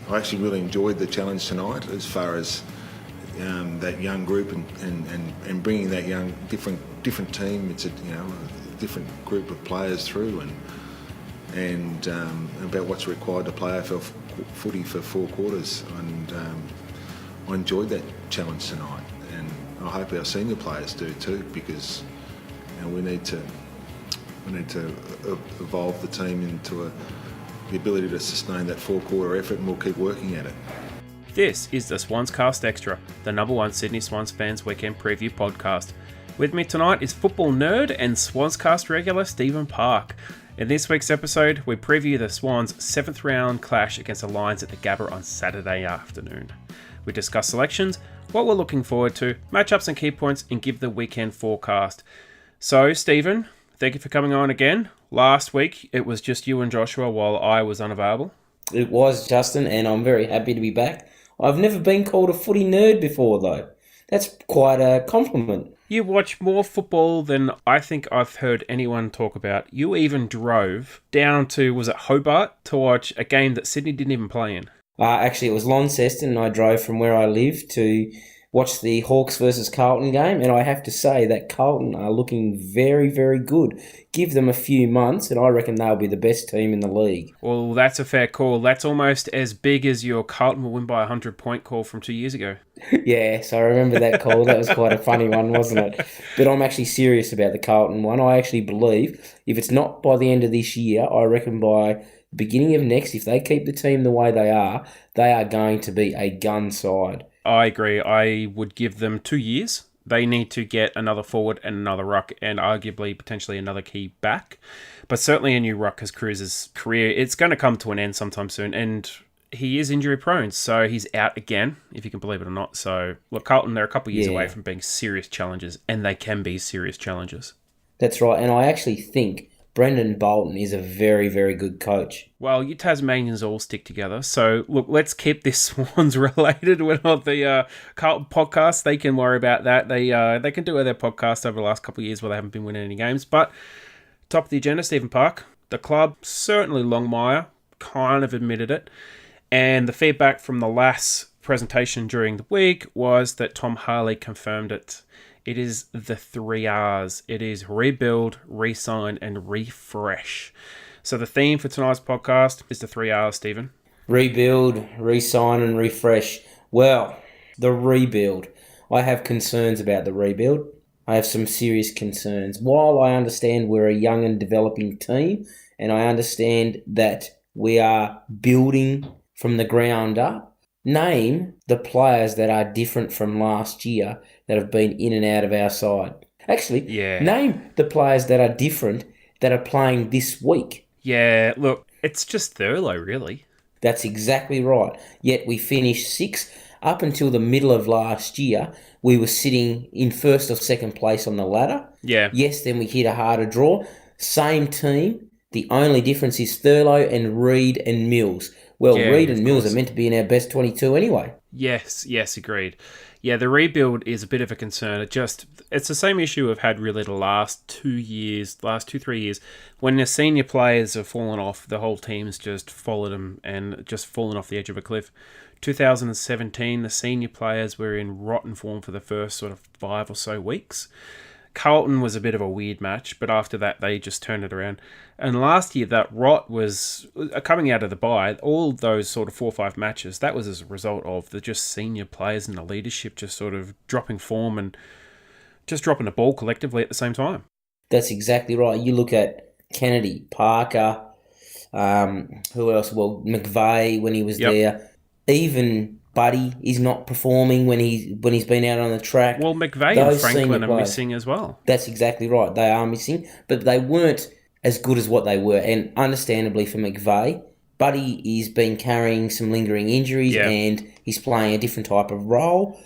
I actually really enjoyed the challenge tonight as far as that young group and bringing that young different team. It's a different group of players through and about what's required to play AFL footy for 4 quarters. And I enjoyed that challenge tonight, and I hope our senior players do too, because we need to evolve the team into the ability to sustain that 4-quarter effort, and we'll keep working at it. This is the SwansCast Extra, the #1 Sydney Swans fans weekend preview podcast. With me tonight is football nerd and SwansCast regular Stephen Park. In this week's episode, we preview the Swans' 7th round clash against the Lions at the Gabba on Saturday afternoon. We discuss selections, what we're looking forward to, matchups and key points, and give the weekend forecast. So, Stephen, thank you for coming on again. Last week, it was just you and Joshua while I was unavailable. It was, Justin, and I'm very happy to be back. I've never been called a footy nerd before, though. That's quite a compliment. You watch more football than I think I've heard anyone talk about. You even drove down to, was it Hobart, to watch a game that Sydney didn't even play in? Actually, it was Launceston, and I drove from where I live to watch the Hawks versus Carlton game, and I have to say that Carlton are looking very, very good. Give them a few months, and I reckon they'll be the best team in the league. Well, that's a fair call. That's almost as big as your Carlton will win by 100-point call from 2 years ago. Yes, I remember that call. That was quite a funny one, wasn't it? But I'm actually serious about the Carlton one. I actually believe if it's not by the end of this year, I reckon by the beginning of next, if they keep the team the way they are going to be a gun side. I agree. I would give them 2 years. They need to get another forward and another ruck and arguably potentially another key back. But certainly a new ruck, because Cruz's career, it's going to come to an end sometime soon. And he is injury prone, so he's out again, if you can believe it or not. So, look, Carlton, they're a couple of years away from being serious challenges, and they can be serious challenges. That's right. And I actually think Brendan Bolton is a very, very good coach. Well, you Tasmanians all stick together. So, look, let's keep this Swans related. We're not the Carlton podcast. They can worry about that. They can do their podcast over the last couple of years where they haven't been winning any games. But top of the agenda, Stephen Park. The club, certainly Longmire, kind of admitted it. And the feedback from the last presentation during the week was that Tom Harley confirmed it. It is the 3 R's. It is rebuild, re-sign, and refresh. So the theme for tonight's podcast is the 3 R's, Stephen. Rebuild, re-sign, and refresh. Well, the rebuild. I have concerns about the rebuild. I have some serious concerns. While I understand we're a young and developing team, and I understand that we are building from the ground up, name the players that are different from last year that have been in and out of our side. Actually, name the players that are different that are playing this week. Yeah, look, it's just Thurlow, really. That's exactly right. Yet we finished 6th. Up until the middle of last year, we were sitting in 1st or 2nd place on the ladder. Yeah. Yes, then we hit a harder draw. Same team. The only difference is Thurlow and Reid and Mills. Well, yeah, Reid and Mills are meant to be in our best 22 anyway. Yes, agreed. Yeah, the rebuild is a bit of a concern. It's the same issue we've had really the last 3 years. When the senior players have fallen off, the whole team's just followed them and just fallen off the edge of a cliff. 2017, the senior players were in rotten form for the first sort of 5 or so weeks. Carlton was a bit of a weird match, but after that, they just turned it around. And last year, that rot was coming out of the bye. All those sort of 4 or 5 matches, that was as a result of the just senior players and the leadership just sort of dropping form and just dropping the ball collectively at the same time. That's exactly right. You look at Kennedy, Parker, who else? Well, McVeigh when he was there. Even Buddy is not performing when he's been out on the track. Well, McVeigh and Franklin are missing as well. That's exactly right. They are missing, but they weren't as good as what they were. And understandably for McVeigh, Buddy is been carrying some lingering injuries and he's playing a different type of role.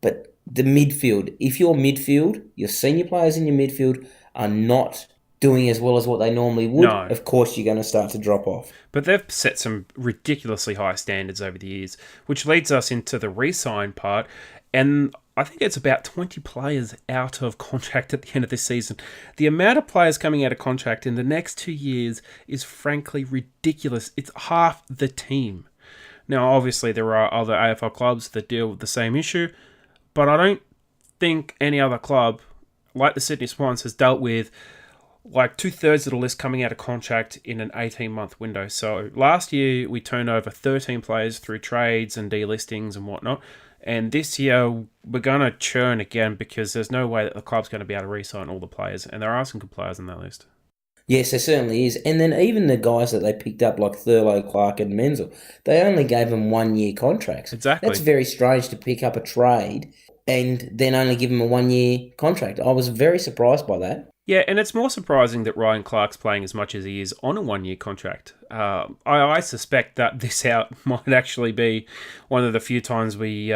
But the midfield, if your senior players in your midfield are not doing as well as what they normally would, of course you're going to start to drop off. But they've set some ridiculously high standards over the years, which leads us into the re-sign part. And I think it's about 20 players out of contract at the end of this season. The amount of players coming out of contract in the next 2 years is frankly ridiculous. It's half the team. Now, obviously, there are other AFL clubs that deal with the same issue, but I don't think any other club, like the Sydney Swans, has dealt with like 2/3 of the list coming out of contract in an 18-month window. So last year, we turned over 13 players through trades and delistings and whatnot. And this year, we're going to churn again because there's no way that the club's going to be able to re-sign all the players. And there are some good players on that list. Yes, there certainly is. And then even the guys that they picked up, like Thurlow, Clark and Menzel, they only gave them 1-year contracts. Exactly. That's very strange to pick up a trade and then only give them a 1-year contract. I was very surprised by that. Yeah, and it's more surprising that Ryan Clark's playing as much as he is on a 1-year contract. I suspect that this out might actually be one of the few times we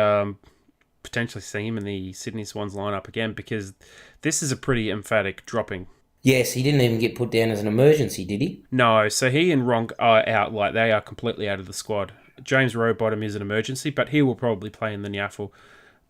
potentially see him in the Sydney Swans lineup again, because this is a pretty emphatic dropping. Yes, he didn't even get put down as an emergency, did he? No, so he and Ronk are out, like they are completely out of the squad. James Rowbottom is an emergency, but he will probably play in the Niaffle.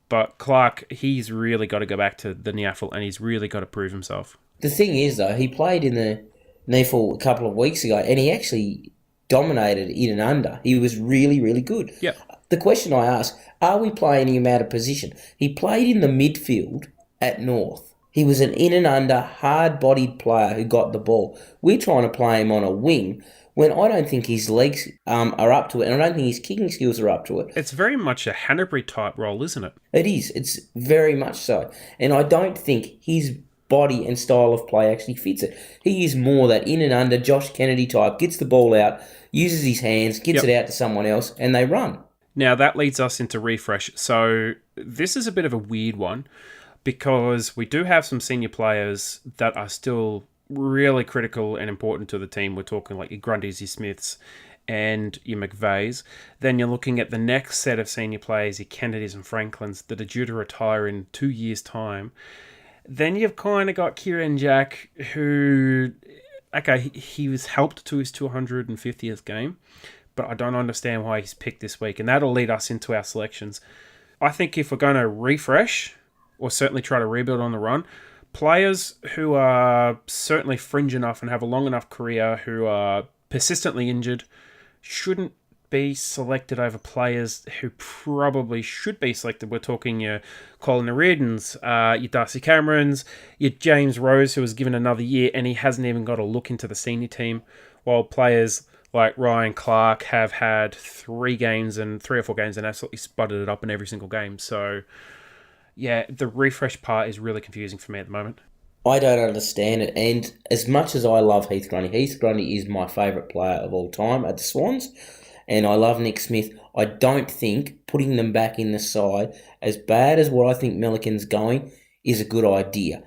But Clark, he's really got to go back to the Niaffle and he's really got to prove himself. The thing is, though, he played in the NEAFL a couple of weeks ago and he actually dominated in and under. He was really, really good. Yeah. The question I ask, are we playing him out of position? He played in the midfield at North. He was an in and under, hard-bodied player who got the ball. We're trying to play him on a wing when I don't think his legs are up to it, and I don't think his kicking skills are up to it. It's very much a Hanbury-type role, isn't it? It is. It's very much so. And I don't think his body and style of play actually fits it. He is more that in and under, Josh Kennedy type, gets the ball out, uses his hands, gets it out to someone else, and they run. Now, that leads us into refresh. So this is a bit of a weird one, because we do have some senior players that are still really critical and important to the team. We're talking like your Grundys, your Smiths, and your McVeighs. Then you're looking at the next set of senior players, your Kennedys and Franklins, that are due to retire in 2 years' time. Then you've kind of got Kieran Jack, who, okay, he was helped to his 250th game, but I don't understand why he's picked this week, and that'll lead us into our selections. I think if we're going to refresh, or certainly try to rebuild on the run, players who are certainly fringe enough and have a long enough career, who are persistently injured, shouldn't be selected over players who probably should be selected. We're talking your Colin O'Riordan's, your Darcy Camerons, your James Rose, who was given another year and he hasn't even got a look into the senior team, while players like Ryan Clark have had 3 or 4 games and absolutely sputtered it up in every single game. So yeah, the refresh part is really confusing for me at the moment. I don't understand it. And as much as I love Heath Grundy is my favourite player of all time at the Swans. And I love Nick Smith. I don't think putting them back in the side, as bad as what I think Milliken's going, is a good idea.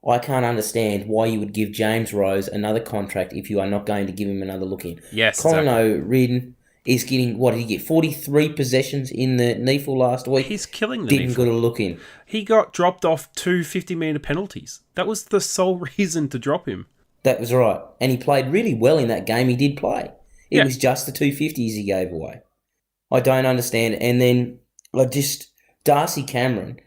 I can't understand why you would give James Rose another contract if you are not going to give him another look in. Yes, Colin exactly. O'Riordan is getting, what did he get, 43 possessions in the NEAFL last week? He's killing the Didn't NEAFL. get a look in. He got dropped off 2 50-metre penalties. That was the sole reason to drop him. That was right. And he played really well in that game he did play. It was just the 250s he gave away. I don't understand it. And then Darcy Cameron,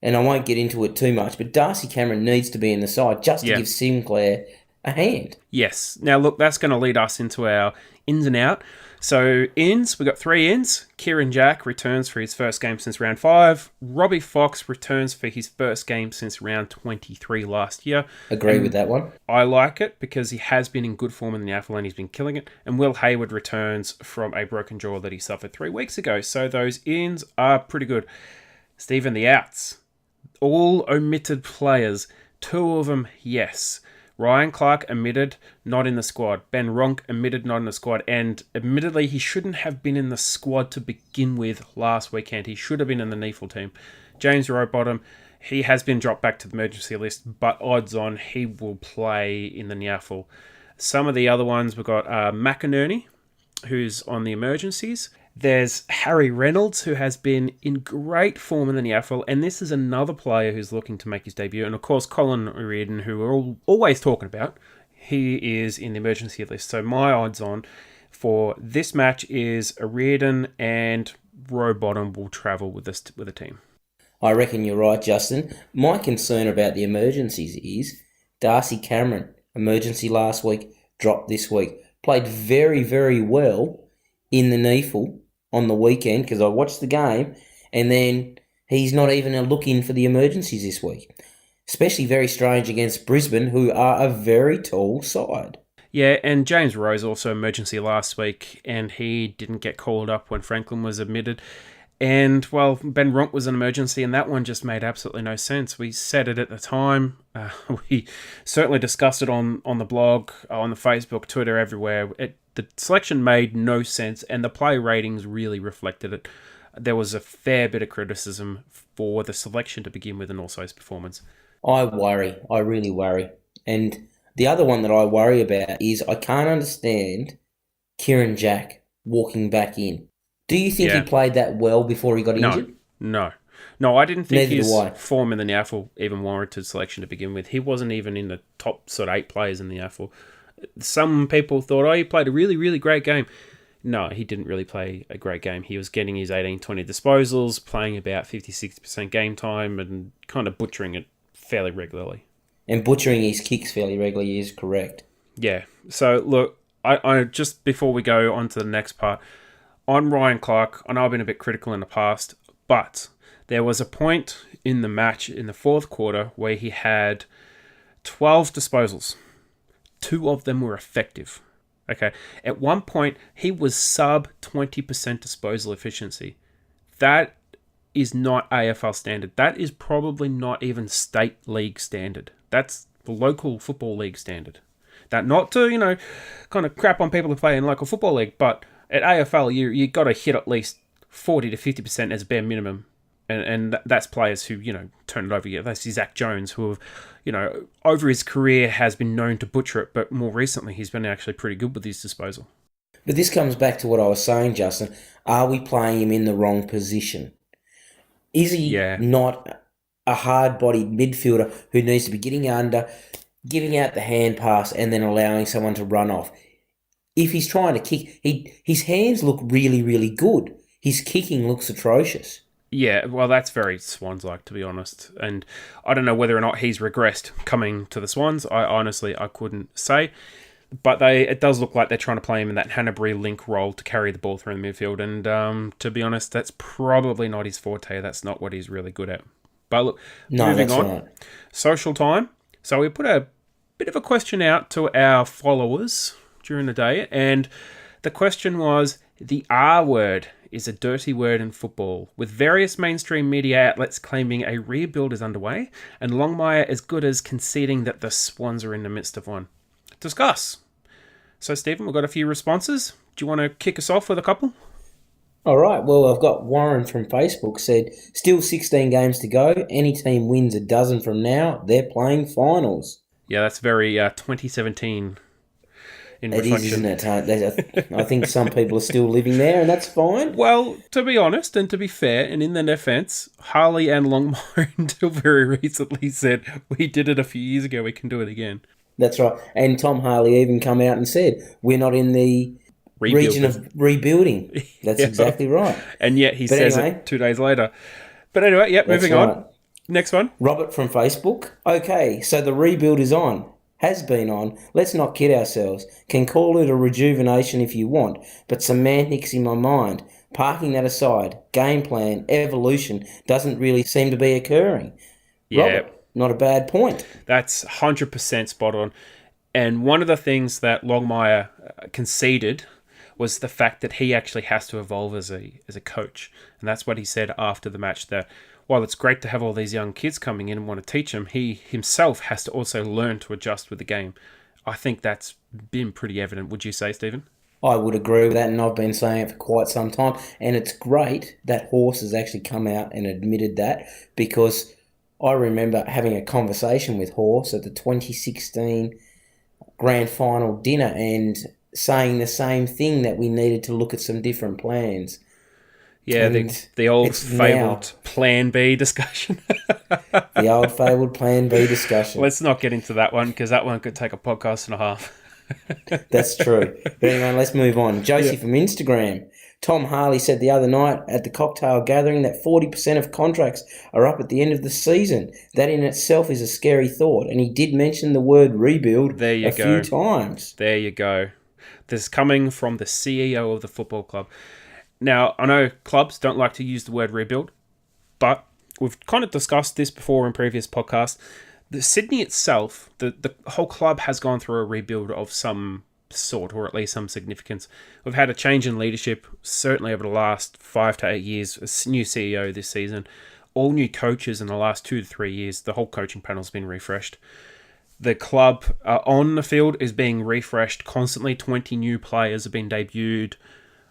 and I won't get into it too much, but Darcy Cameron needs to be in the side just to give Sinclair a hand. Yes. Now, look, that's going to lead us into our ins and out. So, ins, we've got 3 ins. Kieran Jack returns for his first game since round 5. Robbie Fox returns for his first game since round 23 last year. Agree with that one. I like it because he has been in good form in the AFL and he's been killing it. And Will Hayward returns from a broken jaw that he suffered 3 weeks ago. So those ins are pretty good. Stephen, the outs. All omitted players. 2 of them, yes. Ryan Clark omitted, not in the squad. Ben Ronk omitted, not in the squad. And admittedly, he shouldn't have been in the squad to begin with last weekend. He should have been in the NEAFL team. James Rowbottom, he has been dropped back to the emergency list, but odds on he will play in the NEAFL. Some of the other ones, we've got McInerney, who's on the emergencies. There's Harry Reynolds, who has been in great form in the NEAFL, and this is another player who's looking to make his debut. And of course, Colin O'Riordan, who we're always talking about, he is in the emergency list. So my odds on for this match is O'Riordan and Rowbottom will travel with the team. I reckon you're right, Justin. My concern about the emergencies is Darcy Cameron, emergency last week, dropped this week. Played very, very well in the NEAFL on the weekend because I watched the game, and then he's not even looking for the emergencies this week. Especially very strange against Brisbane, who are a very tall side. Yeah, and James Rose also emergency last week, and he didn't get called up when Franklin was admitted. And, well, Ben Ronk was an emergency, and that one just made absolutely no sense. We said it at the time. We certainly discussed it on the blog, on the Facebook, Twitter, everywhere. The selection made no sense, and the play ratings really reflected it. There was a fair bit of criticism for the selection to begin with and also his performance. I worry. I really worry. And the other one that I worry about is I can't understand Kieran Jack walking back in. Do you think he played that well before he got injured? No, I didn't think Neither his do I. form in the AFL even warranted selection to begin with. He wasn't even in the top sort of 8 players in the AFL. Some people thought, he played a really, really great game. No, he didn't really play a great game. He was getting his 18-20 disposals, playing about 50-60% game time and kind of butchering it fairly regularly. And butchering his kicks fairly regularly is correct. Yeah. So, look, I just before we go on to the next part, on Ryan Clark, I know I've been a bit critical in the past, but there was a point in the match in the fourth quarter where he had 12 disposals. 2 of them were effective. Okay. At one point, he was sub 20% disposal efficiency. That is not AFL standard. That is probably not even state league standard. That's the local football league standard. That not to, kind of crap on people who play in local football league, but at AFL, you got to hit at least 40 to 50% as bare minimum. And that's players who, turn it over. Yeah, that's Zach Jones, who have, over his career has been known to butcher it, but more recently he's been actually pretty good with his disposal. But this comes back to what I was saying, Justin. Are we playing him in the wrong position? Is he not a hard-bodied midfielder who needs to be getting under, giving out the hand pass, and then allowing someone to run off? If he's trying to kick, his hands look really, really good. His kicking looks atrocious. Yeah, well, that's very Swans-like, to be honest. And I don't know whether or not he's regressed coming to the Swans. I couldn't say. But it does look like they're trying to play him in that Hanbury link role to carry the ball through the midfield. And to be honest, that's probably not his forte. That's not what he's really good at. But look, moving on. Right. Social time. So we put a bit of a question out to our followers during the day. And the question was, the R word is a dirty word in football, with various mainstream media outlets claiming a rebuild is underway, and Longmire as good as conceding that the Swans are in the midst of one. Discuss. So, Stephen, we've got a few responses. Do you want to kick us off with a couple? All right. Well, I've got Warren from Facebook said, still 16 games to go. Any team wins a dozen from now, they're playing finals. Yeah, that's very 2017 in it reflection. Is, isn't it? I think some people are still living there, and that's fine. Well, to be honest and to be fair, and in their defence, Harley and Longmire until very recently said, we did it a few years ago, we can do it again. That's right. And Tom Harley even come out and said, we're not in the region of rebuilding. That's exactly right. And yet he says it 2 days later. But anyway, moving on. Next one. Robert from Facebook. Okay, so the rebuild is on. Has been on. Let's not kid ourselves. Can call it a rejuvenation if you want, but semantics in my mind. Parking that aside, game plan, evolution doesn't really seem to be occurring. Yeah. Robert, not a bad point. That's 100% spot on. And one of the things that Longmire conceded was the fact that he actually has to evolve as a coach. And that's what he said after the match, that while it's great to have all these young kids coming in and want to teach them, he himself has to also learn to adjust with the game. I think that's been pretty evident. Would you say, Stephen? I would agree with that, and I've been saying it for quite some time. And it's great that Horse has actually come out and admitted that, because I remember having a conversation with Horse at the 2016 Grand Final dinner and saying the same thing, that we needed to look at some different plans. Yeah, the old fabled Plan B discussion. The old fabled Plan B discussion. Let's not get into that one, because that one could take a podcast and a half. That's true. But anyway, let's move on. Josie from Instagram. Tom Harley said the other night at the cocktail gathering that 40% of contracts are up at the end of the season. That in itself is a scary thought. And he did mention the word rebuild a few times. There you go. This is coming from the CEO of the football club. Now, I know clubs don't like to use the word rebuild, but we've kind of discussed this before in previous podcasts. The Sydney itself, the whole club has gone through a rebuild of some sort, or at least some significance. We've had a change in leadership, certainly over the last 5 to 8 years. A new CEO this season, all new coaches in the last 2 to 3 years. The whole coaching panel's been refreshed. The club on the field is being refreshed constantly. 20 new players have been debuted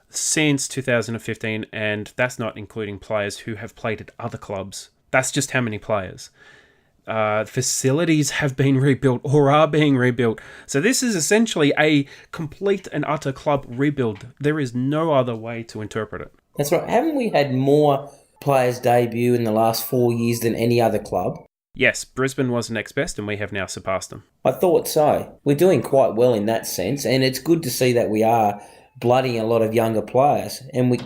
since 2015, and that's not including players who have played at other clubs. That's just how many players. Facilities have been rebuilt or are being rebuilt. So this is essentially a complete and utter club rebuild. There is no other way to interpret it. That's right. Haven't we had more players debut in the last 4 years than any other club? Yes, Brisbane was the next best, and we have now surpassed them. I thought so. We're doing quite well in that sense, and it's good to see that we are blooding a lot of younger players,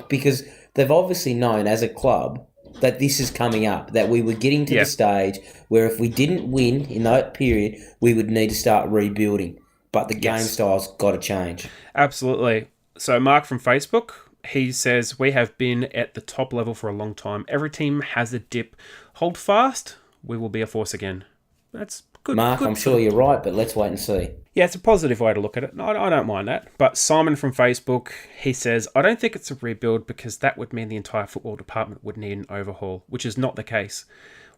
because they've obviously known as a club that this is coming up, that we were getting to the stage where if we didn't win in that period, we would need to start rebuilding. But the game style's got to change. Absolutely. So Mark from Facebook, he says, we have been at the top level for a long time. Every team has a dip. Hold fast. We will be a force again. That's good. Mark, I'm sure you're right, but let's wait and see. Yeah, it's a positive way to look at it. I don't mind that. But Simon from Facebook, he says, I don't think it's a rebuild because that would mean the entire football department would need an overhaul, which is not the case.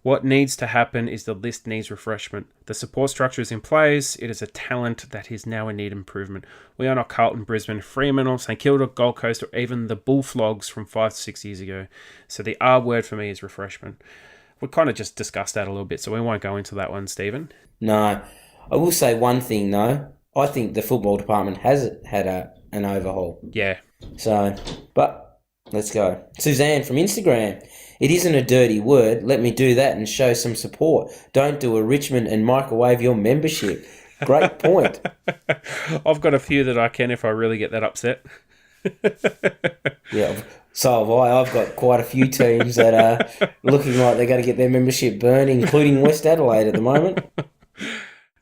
What needs to happen is the list needs refreshment. The support structure is in place. It is a talent that is now in need of improvement. We are not Carlton, Brisbane, Fremantle, St Kilda, Gold Coast, or even the Bullflogs from 5 to 6 years ago. So the R word for me is refreshment. We kind of just discussed that a little bit, so we won't go into that one, Stephen. No. I will say one thing, though. I think the football department has had an overhaul. Yeah. So, but let's go. Suzanne from Instagram. It isn't a dirty word. Let me do that and show some support. Don't do a Richmond and microwave your membership. Great point. I've got a few that I can if I really get that upset. Yeah, so have I. I've got quite a few teams that are looking like they're going to get their membership burned, including West Adelaide at the moment.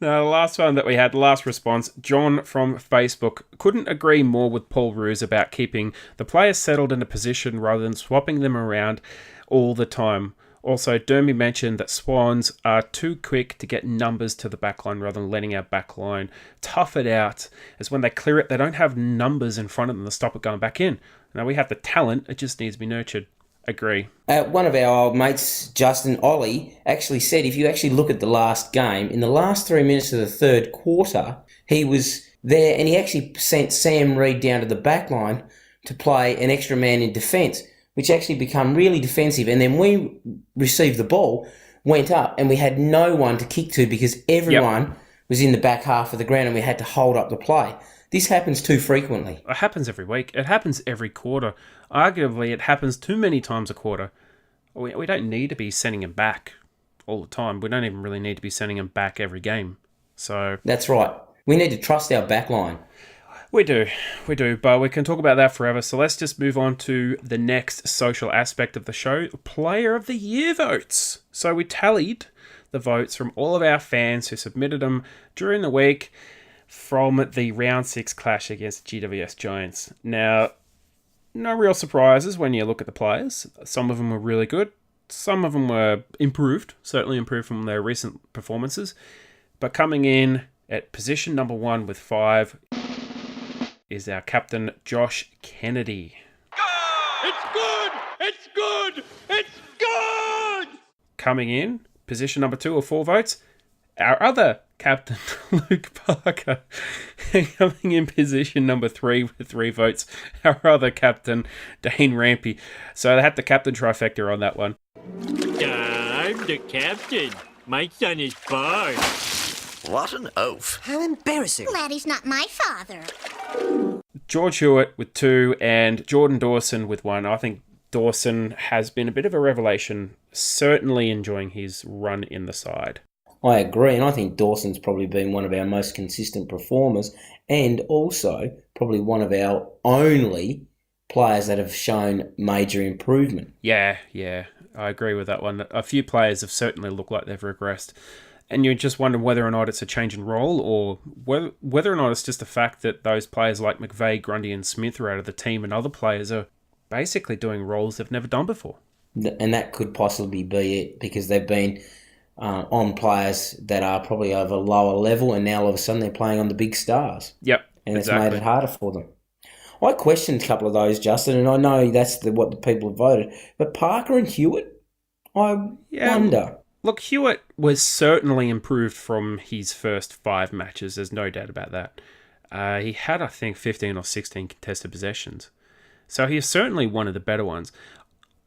Now, the last one that we had, the last response, John from Facebook, couldn't agree more with Paul Roos about keeping the players settled in a position rather than swapping them around all the time. Also, Dermy mentioned that Swans are too quick to get numbers to the backline rather than letting our backline tough it out, as when they clear it, they don't have numbers in front of them to stop it going back in. Now, we have the talent, it just needs to be nurtured. Agree. One of our old mates, Justin Ollie, actually said if you actually look at the last game, in the last 3 minutes of the third quarter, he was there and he actually sent Sam Reid down to the back line to play an extra man in defence, which actually became really defensive. And then we received the ball, went up, and we had no one to kick to because everyone was in the back half of the ground and we had to hold up the play. This happens too frequently. It happens every week. It happens every quarter. Arguably, it happens too many times a quarter. We don't need to be sending him back all the time. We don't even really need to be sending him back every game. So that's right. We need to trust our back line. We do, but we can talk about that forever. So let's just move on to the next social aspect of the show, Player of the Year votes. So we tallied the votes from all of our fans who submitted them during the week from the Round 6 clash against GWS Giants. Now, no real surprises when you look at the players. Some of them were really good. Some of them were improved, certainly improved from their recent performances. But coming in at position number 1 with 5 is our captain, Josh Kennedy. It's good! It's good! It's good! Coming in, position number 2 with 4 votes, our other captain, Luke Parker. Coming in position number 3 with 3 votes, our other captain, Dane Rampy. So they had the captain trifecta on that one. I'm the captain. My son is born. What an oaf. How embarrassing. Glad he's not my father. George Hewitt with 2 and Jordan Dawson with 1. I think Dawson has been a bit of a revelation, certainly enjoying his run in the side. I agree, and I think Dawson's probably been one of our most consistent performers and also probably one of our only players that have shown major improvement. Yeah, I agree with that one. A few players have certainly looked like they've regressed. And you just wonder whether or not it's a change in role or whether or not it's just the fact that those players like McVeigh, Grundy and Smith are out of the team and other players are basically doing roles they've never done before. And that could possibly be it, because they've been on players that are probably of a lower level, and now all of a sudden they're playing on the big stars. Yep, and exactly. It's made it harder for them. I questioned a couple of those, Justin, and I know that's what the people have voted. But Parker and Hewitt, I wonder. Look, Hewitt was certainly improved from his first 5 matches. There's no doubt about that. He had, I think, 15 or 16 contested possessions. So he is certainly one of the better ones.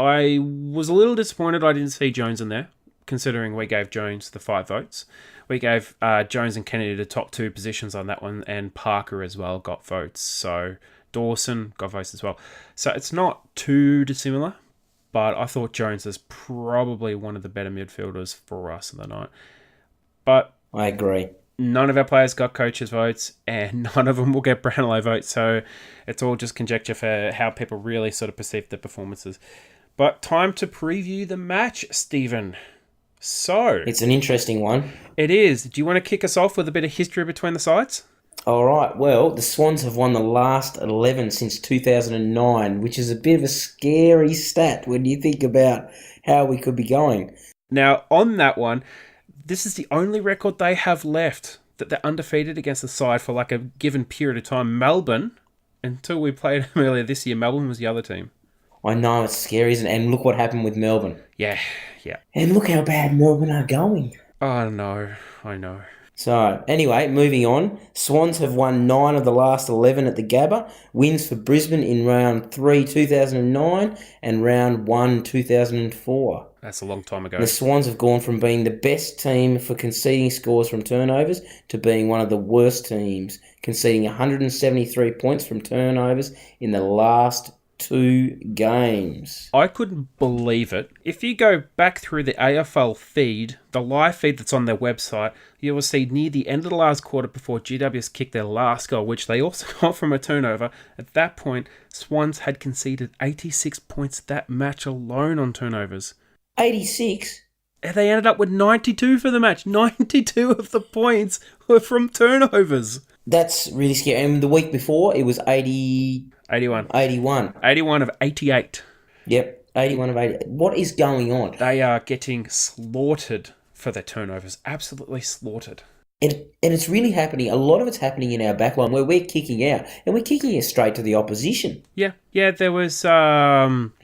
I was a little disappointed I didn't see Jones in there, considering we gave Jones the 5 votes. We gave Jones and Kennedy the top 2 positions on that one, and Parker as well got votes. So Dawson got votes as well. So it's not too dissimilar, but I thought Jones is probably one of the better midfielders for us in the night. But I agree. None of our players got coaches' votes, and none of them will get Brownlow votes, so it's all just conjecture for how people really sort of perceive their performances. But time to preview the match, Stephen. So it's an interesting one. It is. Do you want to kick us off with a bit of history between the sides? All right. Well, the Swans have won the last 11 since 2009, which is a bit of a scary stat when you think about how we could be going. Now, on that one, this is the only record they have left that they're undefeated against the side for like a given period of time. Melbourne, until we played them earlier this year, Melbourne was the other team. I know, it's scary, isn't it? And look what happened with Melbourne. Yeah. And look how bad Melbourne are going. Oh, no. I know. So, anyway, moving on. Swans have won 9 of the last 11 at the Gabba. Wins for Brisbane in round 3, 2009 and round 1, 2004. That's a long time ago. The Swans have gone from being the best team for conceding scores from turnovers to being one of the worst teams, conceding 173 points from turnovers in the last 2 games. I couldn't believe it. If you go back through the AFL feed, the live feed that's on their website, you will see near the end of the last quarter before GWS kicked their last goal, which they also got from a turnover. At that point, Swans had conceded 86 points that match alone on turnovers. 86? And they ended up with 92 for the match. 92 of the points were from turnovers. That's really scary. And the week before, it was 81. 81 of 88. Yep, 81 of 80. What is going on? They are getting slaughtered for their turnovers. Absolutely slaughtered. And it's really happening. A lot of it's happening in our backline where we're kicking out. And we're kicking it straight to the opposition. Yeah, there was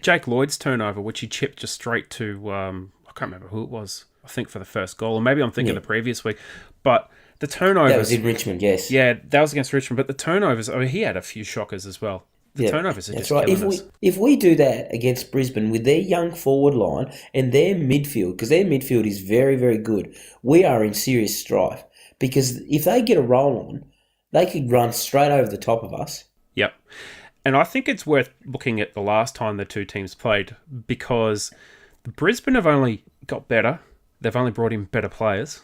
Jake Lloyd's turnover, which he chipped just straight to, I can't remember who it was, I think for the first goal. Or maybe I'm thinking the previous week. But the turnovers... That was in Richmond, yes. Yeah, that was against Richmond. But the turnovers, he had a few shockers as well. The turnovers are just killing us. If we do that against Brisbane with their young forward line and their midfield, because their midfield is very, very good, we are in serious strife. Because if they get a roll on, they could run straight over the top of us. Yep. And I think it's worth looking at the last time the two teams played, because Brisbane have only got better. They've only brought in better players.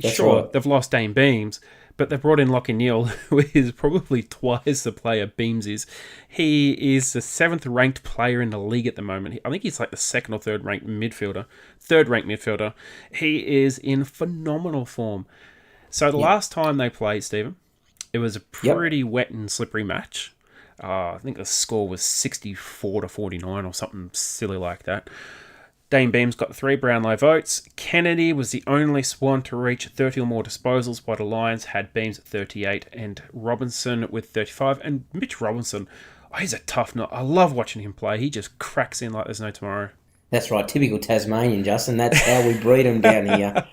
That's sure, right. They've lost Dane Beams, but they've brought in Lachie Neale, who is probably twice the player Beams is. He is the 7th ranked player in the league at the moment. I think he's like the 2nd or 3rd ranked midfielder. 3rd ranked midfielder. He is in phenomenal form. So the last time they played, Stephen, it was a pretty wet and slippery match. I think the score was 64-49 or something silly like that. Dane Beams got 3 Brownlow votes. Kennedy was the only Swan to reach 30 or more disposals, while the Lions had Beams at 38 and Robinson with 35. And Mitch Robinson, he's a tough nut. I love watching him play. He just cracks in like there's no tomorrow. That's right, typical Tasmanian, Justin. That's how we breed them down here.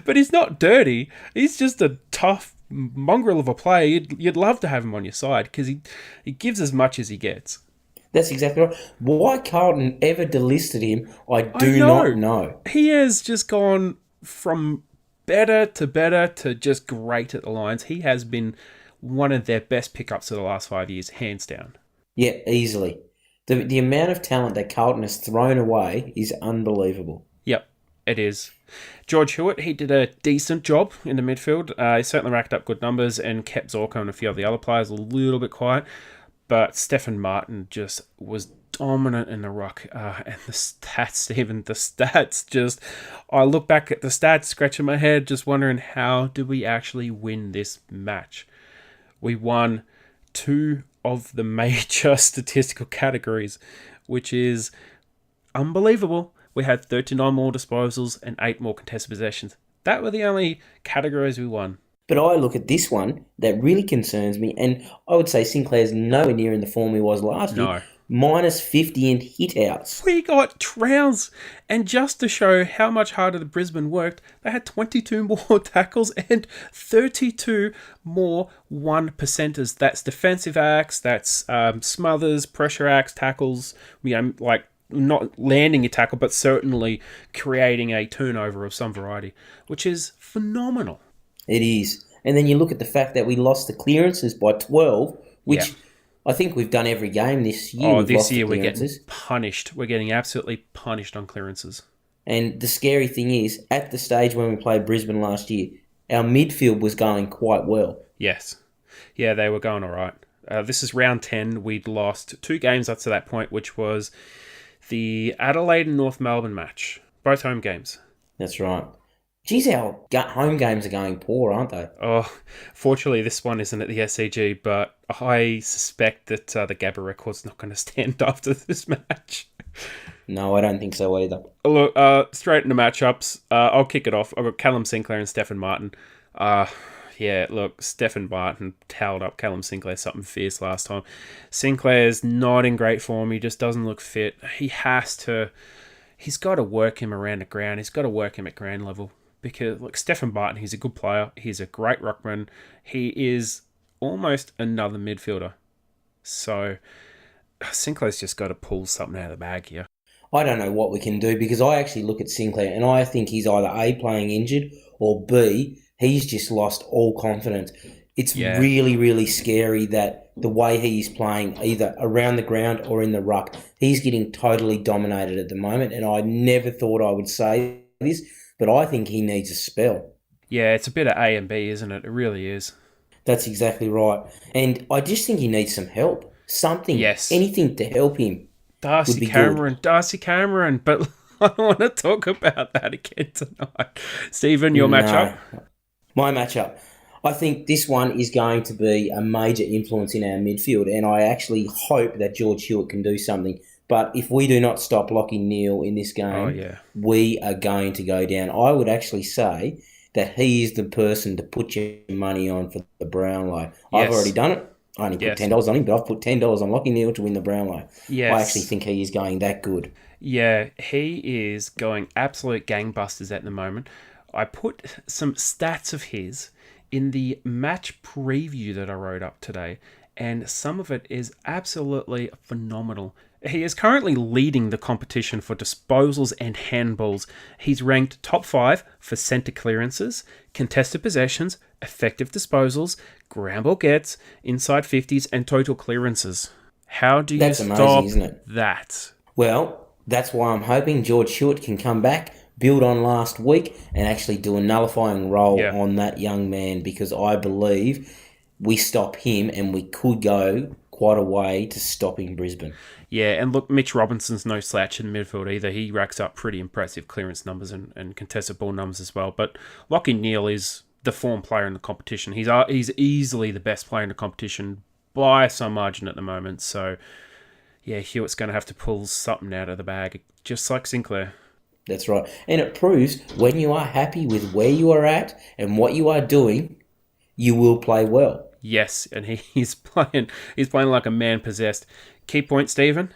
But he's not dirty. He's just a tough mongrel of a player. You'd love to have him on your side because he gives as much as he gets. That's exactly right. Why Carlton ever delisted him, I do not know. He has just gone from better to just great at the Lions. He has been one of their best pickups of the last 5 years, hands down. Yeah, easily. The amount of talent that Carlton has thrown away is unbelievable. Yep, it is. George Hewitt, he did a decent job in the midfield. He certainly racked up good numbers and kept Zorko and a few of the other players a little bit quiet. But Stephen Martin just was dominant in the ruck. And the stats, Stephen, just... I look back at the stats, scratching my head, just wondering how did we actually win this match? We won 2 of the major statistical categories, which is unbelievable. We had 39 more disposals and 8 more contested possessions. That were the only categories we won. But I look at this one that really concerns me, and I would say Sinclair's nowhere near in the form he was last year. Minus 50 in hit-outs. We got trounced. And just to show how much harder the Brisbane worked, they had 22 more tackles and 32 more 1%ers. That's defensive acts, that's smothers, pressure acts, tackles, like not landing a tackle, but certainly creating a turnover of some variety, which is phenomenal. It is. And then you look at the fact that we lost the clearances by 12, which... Yeah. I think we've done every game this year. This year we're getting punished. We're getting absolutely punished on clearances. And the scary thing is, at the stage when we played Brisbane last year, our midfield was going quite well. Yes. Yeah, they were going all right. This is round 10. We'd lost 2 games up to that point, which was the Adelaide and North Melbourne match. Both home games. That's right. Geez, our home games are going poor, aren't they? Oh, fortunately, this one isn't at the SCG, but I suspect that the Gabba record's not going to stand after this match. No, I don't think so either. Look, straight into matchups. I'll kick it off. I've got Callum Sinclair and Stephen Martin. Stephen Martin towed up Callum Sinclair something fierce last time. Sinclair's not in great form. He just doesn't look fit. He's got to work him around the ground. He's got to work him at ground level. Because, look, Stephen Martin, he's a good player. He's a great ruckman. He is almost another midfielder. So, Sinclair's just got to pull something out of the bag here. I don't know what we can do because I actually look at Sinclair and I think he's either A, playing injured, or B, he's just lost all confidence. It's really, really scary that the way he's playing, either around the ground or in the ruck, he's getting totally dominated at the moment. And I never thought I would say this, but I think he needs a spell. Yeah, it's a bit of A and B, isn't it? It really is. That's exactly right. And I just think he needs some help. Something. Yes. Anything to help him. Darcy Cameron. But I don't want to talk about that again tonight. Stephen, your matchup? My matchup. I think this one is going to be a major influence in our midfield, and I actually hope that George Hewitt can do something. But if we do not stop Lachie Neale in this game, we are going to go down. I would actually say that he is the person to put your money on for the Brownlow. Yes. I've already done it. I only put $10 on him, but I've put $10 on Lachie Neale to win the Brownlow. Yes. I actually think he is going that good. Yeah, he is going absolute gangbusters at the moment. I put some stats of his in the match preview that I wrote up today, and some of it is absolutely phenomenal. He is currently leading the competition for disposals and handballs. He's ranked top 5 for centre clearances, contested possessions, effective disposals, ground ball gets, inside 50s, and total clearances. How do you stop that? Well, that's why I'm hoping George Hewitt can come back, build on last week, and actually do a nullifying role on that young man, because I believe we stop him and we could go quite a way to stopping Brisbane. Yeah, and look, Mitch Robinson's no slouch in midfield either. He racks up pretty impressive clearance numbers and contested ball numbers as well. But Lachie Neale is the form player in the competition. He's easily the best player in the competition by some margin at the moment. So, yeah, Hewitt's going to have to pull something out of the bag, just like Sinclair. That's right. And it proves when you are happy with where you are at and what you are doing, you will play well. Yes, and he's playing like a man possessed. Key point, Stephen?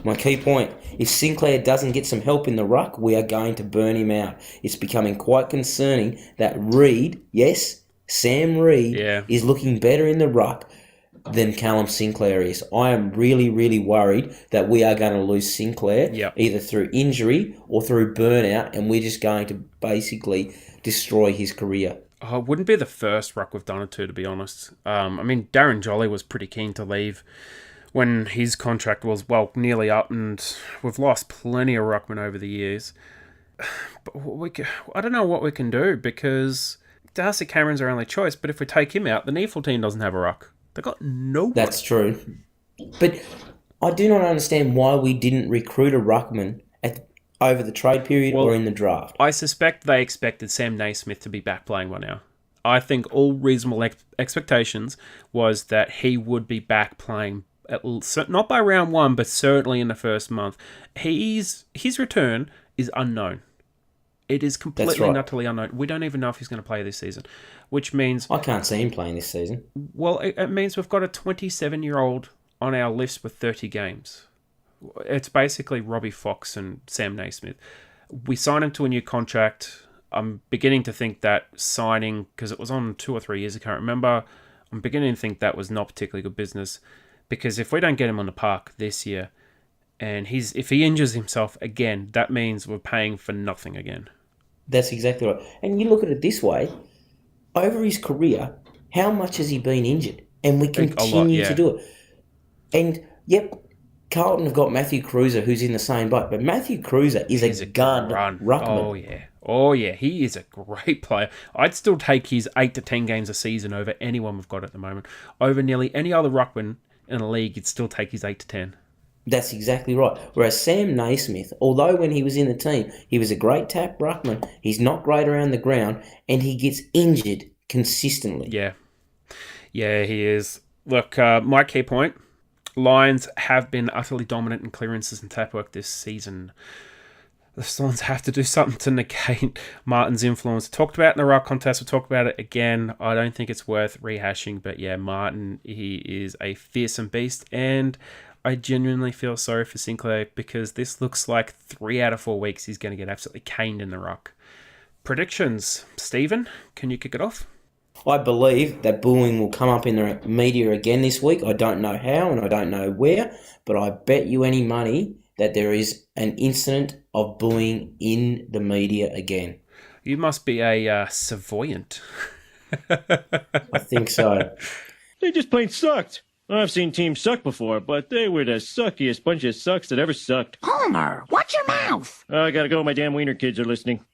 My key point. If Sinclair doesn't get some help in the ruck, we are going to burn him out. It's becoming quite concerning that Reid, Sam Reid, is looking better in the ruck than Callum Sinclair is. I am really, really worried that we are going to lose Sinclair either through injury or through burnout, and we're just going to basically destroy his career. Oh, it wouldn't be the first ruck we've done it to be honest. Darren Jolly was pretty keen to leave when his contract was, nearly up, and we've lost plenty of ruckmen over the years. But I don't know what we can do, because Darcy Cameron's our only choice, but if we take him out, the Neefle team doesn't have a ruck. They've got no one. That's true. But I do not understand why we didn't recruit a ruckman over the trade period or in the draft. I suspect they expected Sam Naismith to be back playing by now. I think all reasonable expectations was that he would be back playing, not by round 1, but certainly in the first month. His return is unknown. It is completely and utterly unknown. We don't even know if he's going to play this season, which means... I can't see him playing this season. Well, it means we've got a 27-year-old on our list with 30 games. It's basically Robbie Fox and Sam Naismith. We signed him to a new contract. I'm beginning to think that signing, because it was on 2 or 3 years, I can't remember, I'm beginning to think that was not particularly good business, because if we don't get him on the park this year, and if he injures himself again, that means we're paying for nothing again. That's exactly right. And you look at it this way, over his career, how much has he been injured? And we continue to do it. And, yep, Carlton have got Matthew Cruiser, who's in the same boat, but Matthew Cruiser is a gun ruckman. Oh, yeah, he is a great player. I'd still take his 8 to 10 games a season over anyone we've got at the moment. Over nearly any other ruckman in the league, you'd still take his 8 to 10. That's exactly right. Whereas Sam Naismith, although when he was in the team, he was a great tap ruckman, he's not great around the ground, and he gets injured consistently. Yeah. Yeah, he is. Look, my key point, Lions have been utterly dominant in clearances and tap work this season. The Swans have to do something to negate Martin's influence. Talked about in the ruck contest. We'll talk about it again. I don't think it's worth rehashing, but yeah, Martin, he is a fearsome beast, and I genuinely feel sorry for Sinclair because this looks like 3 out of 4 weeks he's going to get absolutely caned in the ruck. Predictions. Stephen, can you kick it off? I believe that booing will come up in the media again this week. I don't know how and I don't know where, but I bet you any money that there is an incident of booing in the media again. You must be a savant. I think so. They just plain sucked. I've seen teams suck before, but they were the suckiest bunch of sucks that ever sucked. Homer, watch your mouth. I gotta go. My damn wiener kids are listening.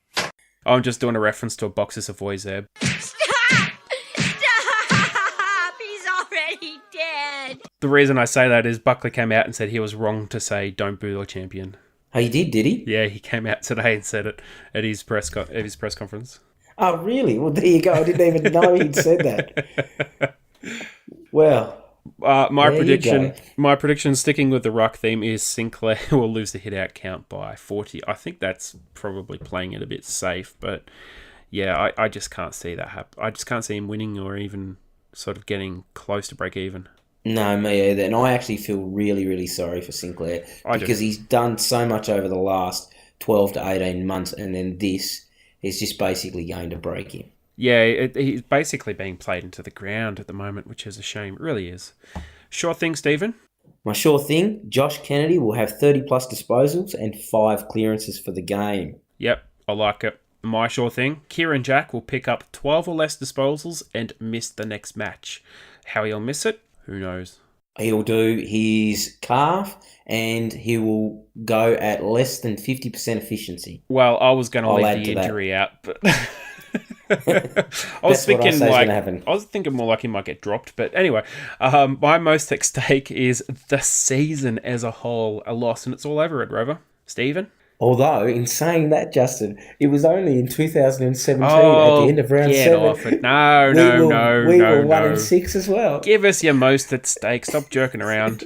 I'm just doing a reference to a box of Savoys there. Stop! Stop! He's already dead. The reason I say that is Buckley came out and said he was wrong to say don't boo your champion. He did he? Yeah, he came out today and said it at his press conference. Oh, really? Well, there you go. I didn't even know he'd said that. Well... my prediction, sticking with the ruck theme, is Sinclair will lose the hit-out count by 40. I think that's probably playing it a bit safe, but yeah, I just can't see that happen. I just can't see him winning or even sort of getting close to break even. No, me either. And I actually feel really, really sorry for Sinclair because he's done so much over the last 12 to 18 months, and then this is just basically going to break him. Yeah, he's basically being played into the ground at the moment, which is a shame. It really is. Sure thing, Stephen? My sure thing, Josh Kennedy will have 30-plus disposals and 5 clearances for the game. Yep, I like it. My sure thing, Kieran Jack will pick up 12 or less disposals and miss the next match. How he'll miss it, who knows? He'll do his calf and he will go at less than 50% efficiency. Well, I was going to leave the injury out, but... I was thinking more like he might get dropped, but anyway, my most at stake is the season as a whole a loss, and it's all over at Rover. Stephen? Although, in saying that, Justin, it was only in 2017 at the end of round 7. Off it. No. We were 1-6 as well. Give us your most at stake. Stop jerking around.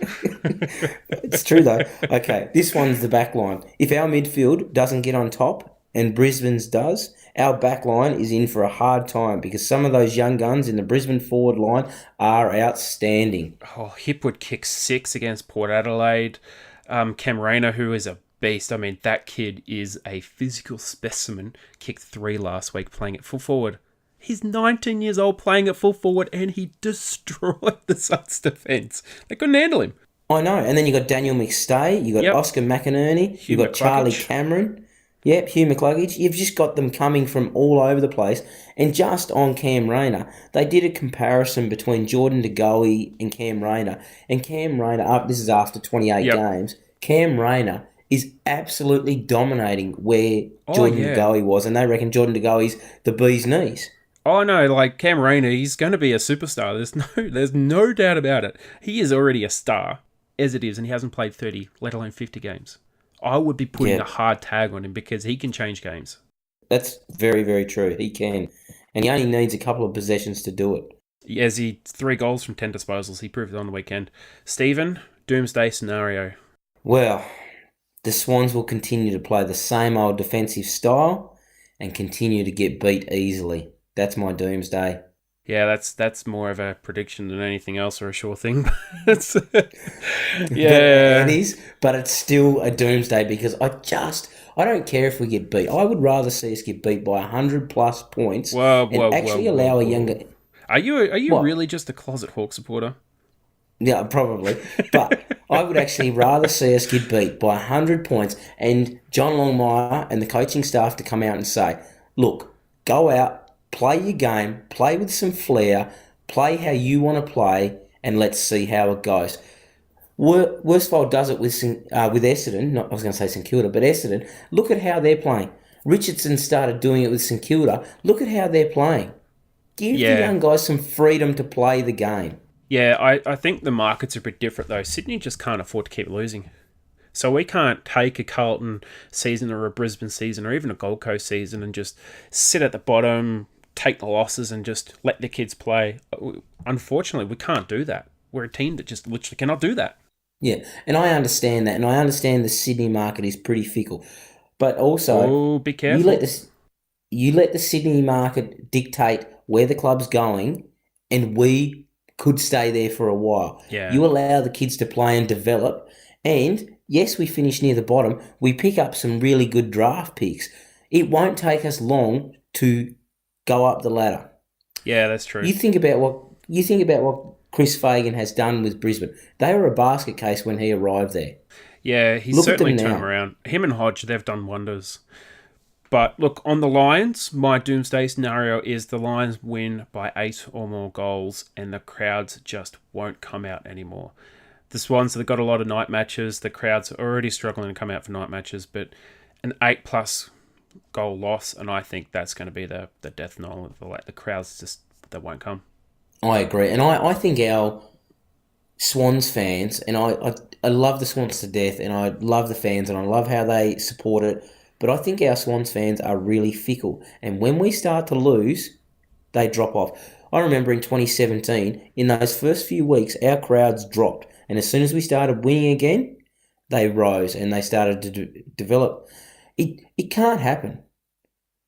It's true, though. Okay, this one's the back line. If our midfield doesn't get on top, and Brisbane's does, our back line is in for a hard time because some of those young guns in the Brisbane forward line are outstanding. Oh, Hipwood kicked 6 against Port Adelaide. Cam Rayner, who is a beast. I mean, that kid is a physical specimen. Kicked 3 last week playing at full forward. He's 19 years old playing at full forward and he destroyed the Suns defence. They couldn't handle him. I know. And then you got Daniel McStay, you got Oscar McInerney, you got Charlie Cameron. Yep, Hugh McCluggage. You've just got them coming from all over the place. And just on Cam Rayner, they did a comparison between Jordan De Goey and Cam Rayner. And Cam Rayner, this is after 28 games, Cam Rayner is absolutely dominating where Jordan De Goey was. And they reckon Jordan De Goey's the bee's knees. Oh, no, like Cam Rayner, he's going to be a superstar. There's no doubt about it. He is already a star, as it is, and he hasn't played 30, let alone 50 games. I would be putting a hard tag on him because he can change games. That's very, very true. He can. and he only needs a couple of possessions to do it. As he 3 goals from 10 disposals, he proved it on the weekend. Stephen, doomsday scenario. Well, the Swans will continue to play the same old defensive style and continue to get beat easily. That's my doomsday. Yeah, that's more of a prediction than anything else, or a sure thing. Yeah, It is, but it's still a doomsday because I don't care if we get beat. I would rather see us get beat by 100+ points allow a younger. Are you What? really just a closet Hawk supporter? Yeah, probably. But I would actually rather see us get beat by 100 points and John Longmire and the coaching staff to come out and say, look, go out, play your game, play with some flair, play how you want to play, and let's see how it goes. Worsfold does it with Essendon. I was going to say St Kilda, but Essendon. Look at how they're playing. Richardson started doing it with St Kilda. Look at how they're playing. Give the young guys some freedom to play the game. Yeah, I think the markets are a bit different, though. Sydney just can't afford to keep losing. So we can't take a Carlton season or a Brisbane season or even a Gold Coast season and just sit at the bottom, take the losses and just let the kids play. Unfortunately, we can't do that. We're a team that just literally cannot do that. Yeah, and I understand that, and I understand the Sydney market is pretty fickle. But also, be careful. You let the Sydney market dictate where the club's going, and we could stay there for a while. Yeah. You allow the kids to play and develop, and yes, we finish near the bottom. We pick up some really good draft picks. It won't take us long to go up the ladder. Yeah, that's true. You think about what Chris Fagan has done with Brisbane. They were a basket case when he arrived there. Yeah, he's certainly turned them around. Him and Hodge, they've done wonders. But look, on the Lions, my doomsday scenario is the Lions win by 8 or more goals and the crowds just won't come out anymore. The Swans have got a lot of night matches. The crowds are already struggling to come out for night matches, but an 8+ goal loss, and I think that's going to be the death knell. The crowds just, they won't come. I agree. And I think our Swans fans, and I love the Swans to death, and I love the fans, and I love how they support it, but I think our Swans fans are really fickle. And when we start to lose, they drop off. I remember in 2017, in those first few weeks, our crowds dropped. And as soon as we started winning again, they rose and they started to develop. It can't happen.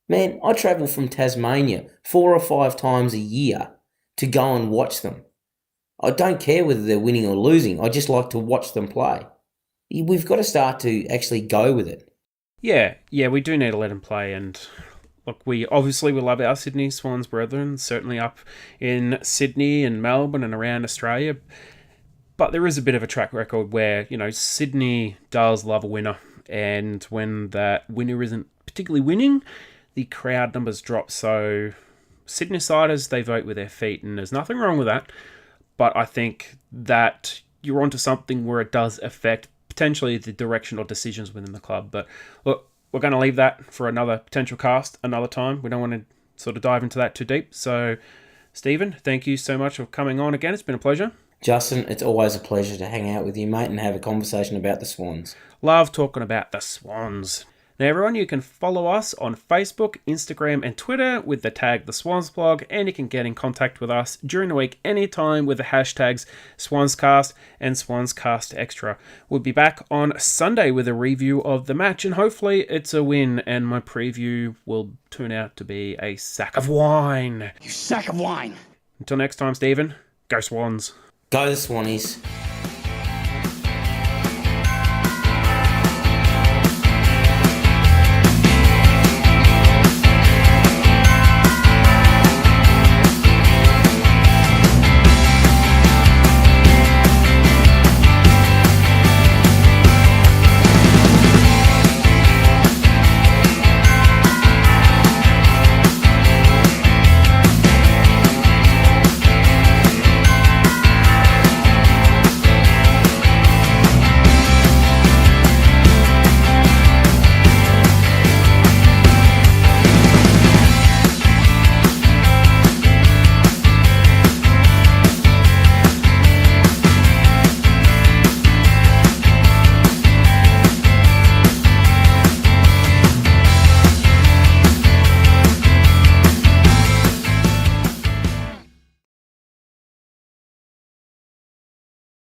Man, I travel from Tasmania 4 or 5 times a year to go and watch them. I don't care whether they're winning or losing. I just like to watch them play. We've got to start to actually go with it. Yeah, we do need to let them play. And look, we love our Sydney Swans brethren, certainly up in Sydney and Melbourne and around Australia. But there is a bit of a track record where, Sydney does love a winner. And when that winner isn't particularly winning, the crowd numbers drop. So Sydney siders, they vote with their feet, and there's nothing wrong with that. But I think that you're onto something where it does affect potentially the direction or decisions within the club. But look, we're going to leave that for another potential cast another time. We don't want to sort of dive into that too deep. So, Stephen, thank you so much for coming on again. It's been a pleasure. Justin, it's always a pleasure to hang out with you, mate, and have a conversation about the Swans. Love talking about the Swans. Now, everyone, you can follow us on Facebook, Instagram, and Twitter with the tag The Swans Blog, and you can get in contact with us during the week anytime with the hashtags SwansCast and SwansCast Extra. We'll be back on Sunday with a review of the match, and hopefully it's a win, and my preview will turn out to be a sack of wine. You sack of wine. Until next time, Stephen, go Swans. Go the Swannies.